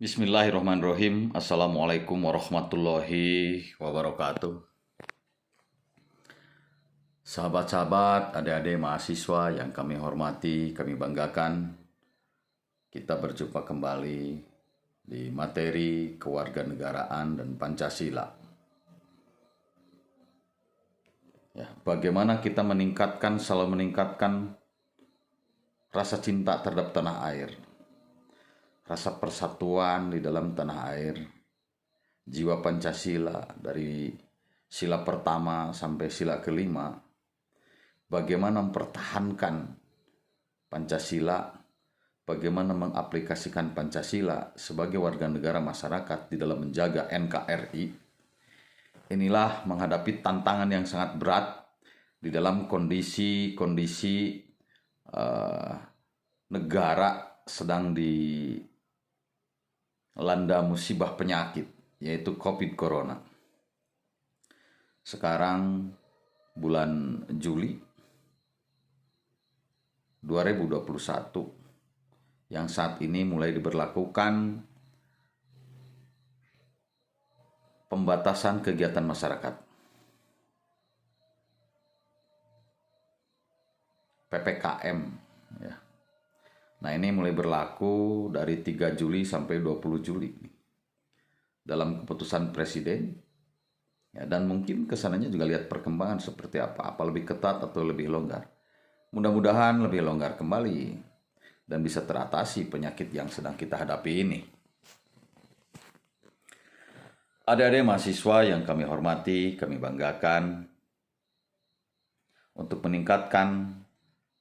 Bismillahirrahmanirrahim. Assalamualaikum warahmatullahi wabarakatuh. Sahabat-sahabat, adik-adik mahasiswa yang kami hormati, kami banggakan, kita berjumpa kembali di materi kewarganegaraan dan Pancasila. Ya, bagaimana kita selalu meningkatkan rasa cinta terhadap tanah air, rasa persatuan di dalam tanah air, jiwa Pancasila dari sila pertama sampai sila kelima, bagaimana mempertahankan Pancasila, bagaimana mengaplikasikan Pancasila sebagai warga negara masyarakat di dalam menjaga NKRI. Inilah menghadapi tantangan yang sangat berat di dalam kondisi negara sedang dilanda musibah penyakit, yaitu COVID Corona. Sekarang bulan Juli 2021 yang saat ini mulai diberlakukan pembatasan kegiatan masyarakat, PPKM ya. Nah, ini mulai berlaku dari 3 Juli sampai 20 Juli dalam keputusan Presiden ya, dan mungkin kesananya juga lihat perkembangan seperti apa lebih ketat atau lebih longgar. Mudah-mudahan lebih longgar kembali dan bisa teratasi penyakit yang sedang kita hadapi ini. Adik-adik mahasiswa yang kami hormati, kami banggakan, untuk meningkatkan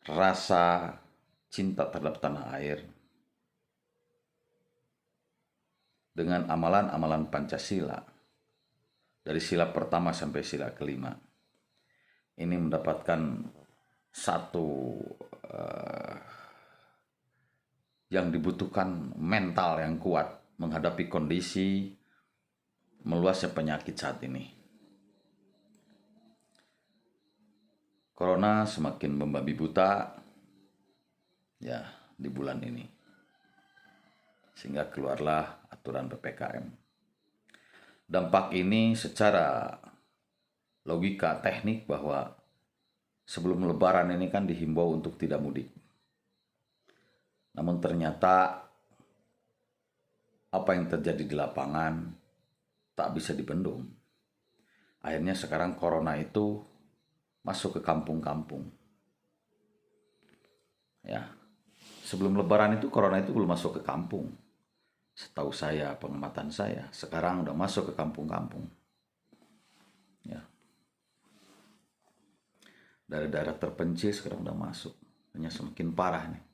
rasa cinta terhadap tanah air dengan amalan-amalan Pancasila dari sila pertama sampai sila kelima. Ini mendapatkan satu yang dibutuhkan mental yang kuat menghadapi kondisi meluasnya penyakit saat ini. Corona semakin membabi buta ya di bulan ini, sehingga keluarlah aturan PPKM. Dampak ini secara logika teknik bahwa sebelum Lebaran ini kan dihimbau untuk tidak mudik. Namun ternyata apa yang terjadi di lapangan tak bisa dibendung. Akhirnya sekarang Corona itu masuk ke kampung-kampung. Ya. Sebelum Lebaran itu Corona itu belum masuk ke kampung. Setahu saya, pengamatan saya, sekarang udah masuk ke kampung-kampung. Ya. Dari daerah terpencil sekarang udah masuk. Hanya semakin parah nih.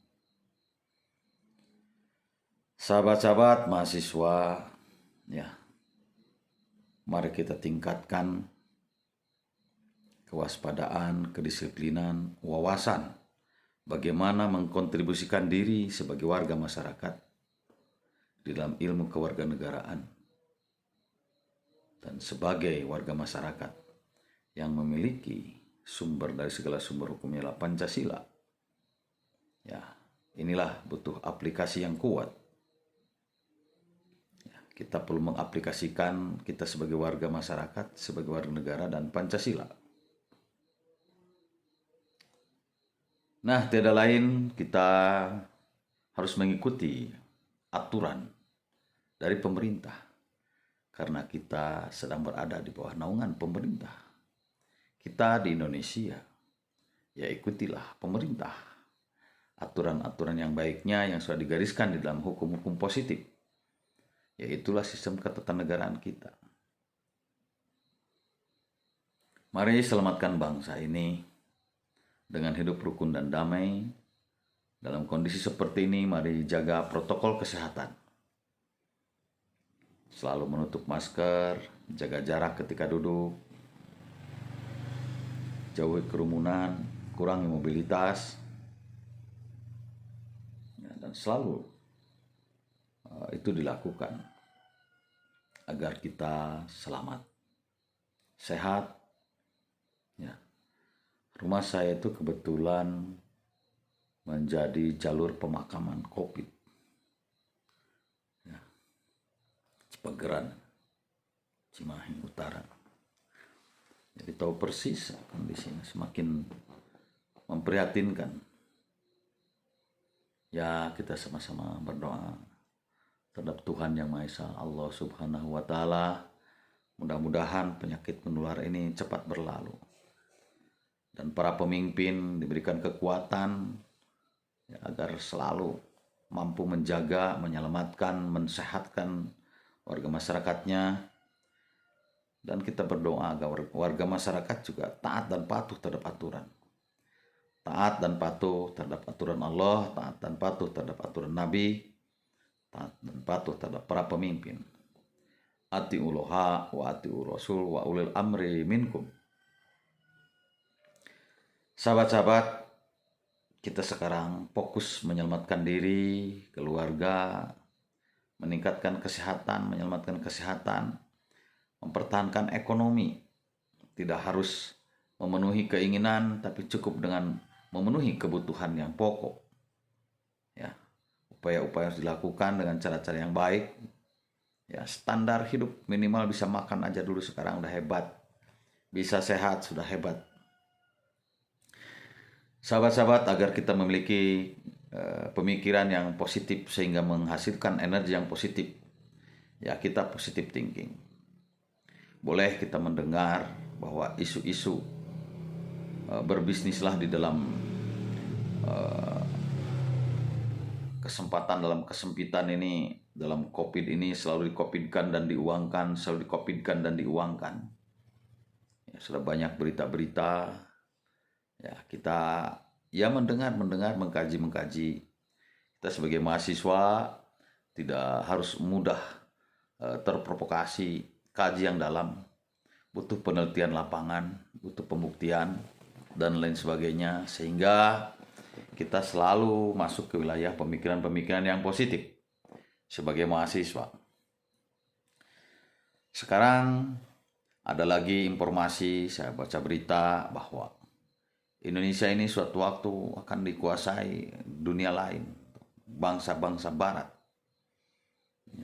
Sahabat-sahabat mahasiswa, ya, mari kita tingkatkan kewaspadaan, kedisiplinan, wawasan bagaimana mengkontribusikan diri sebagai warga masyarakat di dalam ilmu kewarganegaraan dan sebagai warga masyarakat yang memiliki sumber dari segala sumber hukumnya adalah Pancasila. Ya, inilah butuh aplikasi yang kuat. Ya, kita perlu mengaplikasikan kita sebagai warga masyarakat, sebagai warga negara dan Pancasila. Nah, tiada lain kita harus mengikuti aturan dari pemerintah karena kita sedang berada di bawah naungan pemerintah. Kita di Indonesia, ya ikutilah pemerintah. Aturan-aturan yang baiknya yang sudah digariskan di dalam hukum-hukum positif. Yaitulah sistem ketatanegaraan kita. Mari selamatkan bangsa ini dengan hidup rukun dan damai. Dalam kondisi seperti ini, mari jaga protokol kesehatan. Selalu menutup masker, jaga jarak ketika duduk, jauhi kerumunan, kurangi mobilitas, ya, dan selalu itu dilakukan agar kita selamat, sehat. Ya. Rumah saya itu kebetulan menjadi jalur pemakaman COVID. Ya. Pageran, Cimahi Utara. Jadi tahu persis kondisinya, semakin memprihatinkan. Ya, kita sama-sama berdoa terhadap Tuhan Yang Maha Esa, Allah Subhanahu wa Ta'ala. Mudah-mudahan penyakit menular ini cepat berlalu, dan para pemimpin diberikan kekuatan ya, agar selalu mampu menjaga, menyelamatkan, mensehatkan warga masyarakatnya. Dan kita berdoa agar warga masyarakat juga taat dan patuh terhadap aturan. Taat dan patuh terhadap aturan Allah, taat dan patuh terhadap aturan Nabi, taat dan patuh terhadap para pemimpin. Ati'ullaha wa ati'ur rasul wa ulil amri minkum. Sahabat-sahabat, kita sekarang fokus menyelamatkan diri, keluarga, meningkatkan kesehatan, menyelamatkan kesehatan, mempertahankan ekonomi. Tidak harus memenuhi keinginan, tapi cukup dengan memenuhi kebutuhan yang pokok. Ya, upaya-upaya harus dilakukan dengan cara-cara yang baik. Ya, standar hidup minimal bisa makan aja dulu sekarang udah hebat. Bisa sehat sudah hebat. Sahabat-sahabat, agar kita memiliki pemikiran yang positif sehingga menghasilkan energi yang positif. Ya, kita positive thinking. Boleh kita mendengar bahwa isu-isu berbisnislah di dalam kesempatan, dalam kesempitan ini, dalam COVID ini selalu dikopidkan dan diuangkan, selalu dikopidkan dan diuangkan. Ya, sudah banyak berita-berita. Ya, kita ya mendengar, mengkaji. Kita sebagai mahasiswa tidak harus mudah terprovokasi, kaji yang dalam, butuh penelitian lapangan, butuh pembuktian dan lain sebagainya, sehingga kita selalu masuk ke wilayah pemikiran-pemikiran yang positif sebagai mahasiswa. Sekarang ada lagi informasi, saya baca berita bahwa Indonesia ini suatu waktu akan dikuasai dunia lain, bangsa-bangsa barat.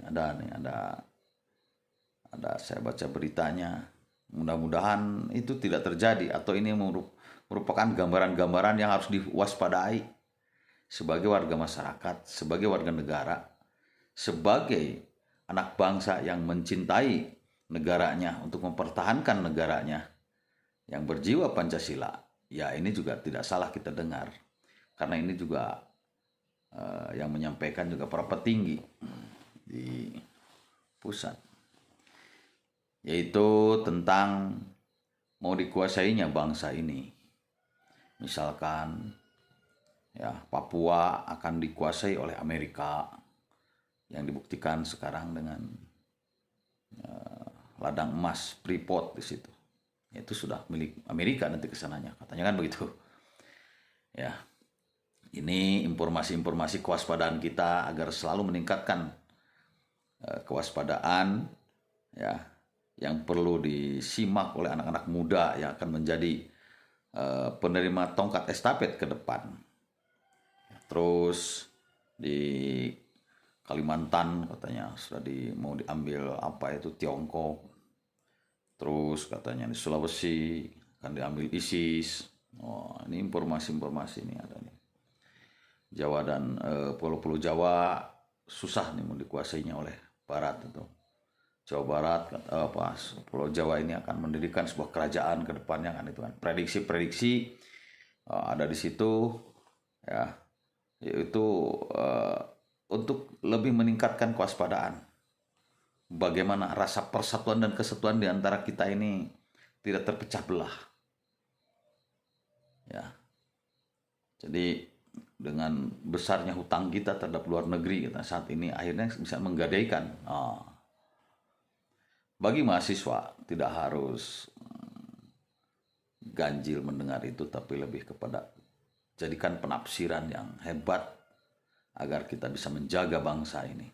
Ada saya baca beritanya. Mudah-mudahan itu tidak terjadi, atau ini merupakan gambaran-gambaran yang harus diwaspadai sebagai warga masyarakat, sebagai warga negara, sebagai anak bangsa yang mencintai negaranya untuk mempertahankan negaranya, yang berjiwa Pancasila. Ya, ini juga tidak salah kita dengar, karena ini juga yang menyampaikan juga para petinggi di pusat, yaitu tentang mau dikuasainya bangsa ini. Misalkan ya, Papua akan dikuasai oleh Amerika, yang dibuktikan sekarang dengan ladang emas Freeport di situ. Itu sudah milik Amerika nanti kesananya, katanya kan begitu. Ya, ini informasi-informasi kewaspadaan kita agar selalu meningkatkan kewaspadaan ya, yang perlu disimak oleh anak-anak muda yang akan menjadi penerima tongkat estafet ke depan. Terus di Kalimantan katanya sudah mau diambil apa itu Tiongkok. Terus katanya di Sulawesi akan diambil ISIS. Oh, ini informasi-informasi ini ada nih. Jawa dan pulau-pulau Jawa susah nih mau dikuasainya oleh Barat itu. Jawa Barat, Pulau Jawa ini akan mendirikan sebuah kerajaan ke depannya kan, itu kan. Prediksi-prediksi ada di situ ya, yaitu untuk lebih meningkatkan kewaspadaan. Bagaimana rasa persatuan dan kesatuan di antara kita ini tidak terpecah belah. Ya. Jadi dengan besarnya hutang kita terhadap luar negeri kita saat ini akhirnya bisa menggadaikan. Bagi mahasiswa tidak harus ganjil mendengar itu, tapi lebih kepada jadikan penafsiran yang hebat agar kita bisa menjaga bangsa ini.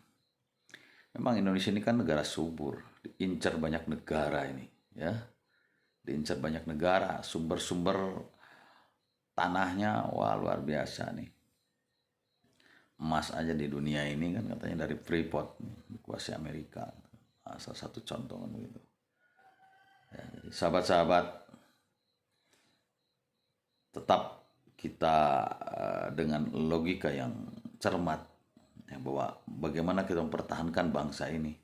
Memang Indonesia ini kan negara subur, diincar banyak negara ini, ya, diincar banyak negara, sumber-sumber tanahnya wah luar biasa nih. Emas aja di dunia ini kan katanya dari Freeport, dikuasai Amerika. salah satu contoh kan begitu. Ya, jadi sahabat-sahabat, tetap kita dengan logika yang cermat, ya, bahwa bagaimana kita mempertahankan bangsa ini,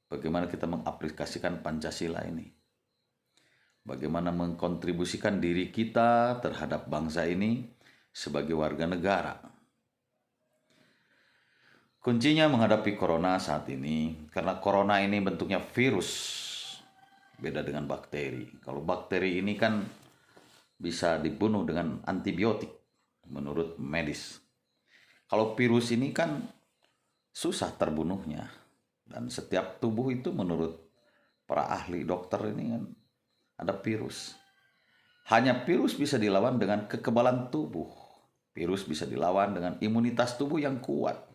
bagaimana kita mengaplikasikan Pancasila ini, bagaimana mengkontribusikan diri kita terhadap bangsa ini sebagai warga negara. Kuncinya menghadapi corona saat ini, karena corona ini bentuknya virus, beda dengan bakteri. Kalau bakteri ini kan bisa dibunuh dengan antibiotik menurut medis. Kalau virus ini kan susah terbunuhnya, dan setiap tubuh itu menurut para ahli dokter ini kan ada virus. Hanya virus bisa dilawan dengan kekebalan tubuh. Virus bisa dilawan dengan imunitas tubuh yang kuat.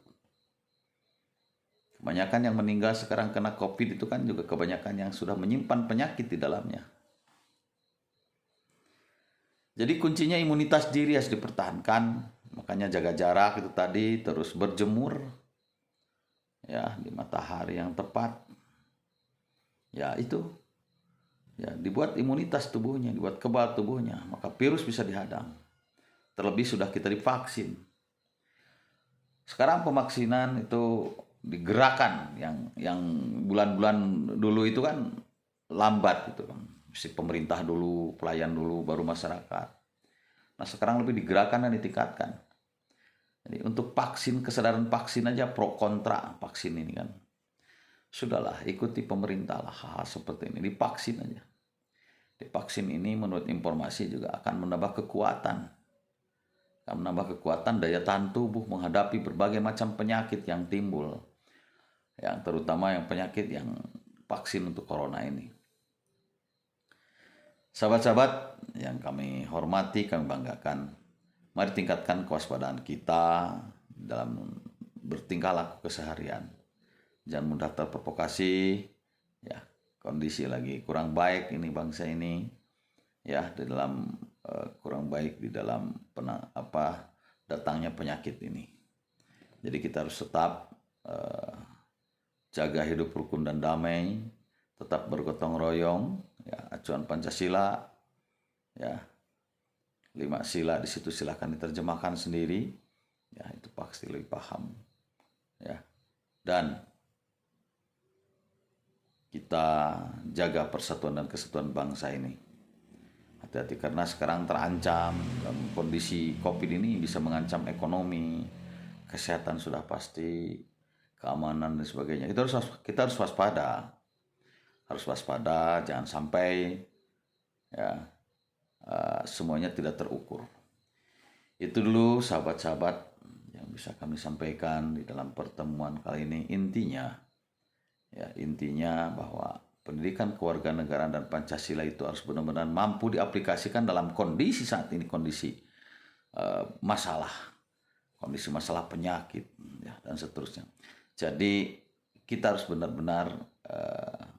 Kebanyakan yang meninggal sekarang kena COVID itu kan juga kebanyakan yang sudah menyimpan penyakit di dalamnya. Jadi kuncinya imunitas diri harus dipertahankan, makanya jaga jarak itu tadi, terus berjemur ya di matahari yang tepat. Ya itu. Ya, dibuat imunitas tubuhnya, dibuat kebal tubuhnya, maka virus bisa dihadang. Terlebih sudah kita divaksin. Sekarang pemaksinan itu digerakkan, yang bulan-bulan dulu itu kan lambat gitu kan. Si pemerintah dulu, pelayan dulu, baru masyarakat. Nah sekarang lebih digerakkan dan ditingkatkan. Jadi untuk vaksin, kesadaran vaksin aja pro kontra vaksin ini kan. Sudahlah, ikuti pemerintah lah hal seperti ini, divaksin aja. Divaksin ini menurut informasi juga akan menambah kekuatan. Akan menambah kekuatan daya tahan tubuh menghadapi berbagai macam penyakit yang timbul. Yang terutama yang penyakit yang vaksin untuk corona ini. Sahabat-sahabat yang kami hormati, kami banggakan, mari tingkatkan kewaspadaan kita dalam bertingkah laku keseharian. Jangan mudah terprovokasi, ya kondisi lagi kurang baik ini bangsa ini, ya di dalam kurang baik di dalam datangnya penyakit ini. Jadi kita harus tetap jaga hidup rukun dan damai, tetap bergotong royong. Ya, acuan Pancasila, ya 5 sila di situ silahkan diterjemahkan sendiri, ya itu pasti lebih paham, ya. Dan kita jaga persatuan dan kesatuan bangsa ini. Hati-hati karena sekarang terancam dalam kondisi COVID ini, bisa mengancam ekonomi, kesehatan sudah pasti, keamanan dan sebagainya. Kita harus waspada. Harus waspada, jangan sampai ya semuanya tidak terukur. Itu dulu sahabat-sahabat yang bisa kami sampaikan di dalam pertemuan kali ini. Intinya bahwa pendidikan kewarganegaraan dan Pancasila itu harus benar-benar mampu diaplikasikan dalam kondisi saat ini, kondisi masalah penyakit, ya, dan seterusnya. Jadi kita harus benar-benar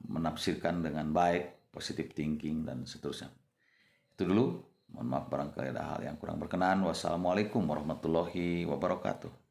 menafsirkan dengan baik, positive thinking dan seterusnya. Itu dulu. Mohon maaf barangkali ada hal yang kurang berkenan. Wassalamualaikum warahmatullahi wabarakatuh.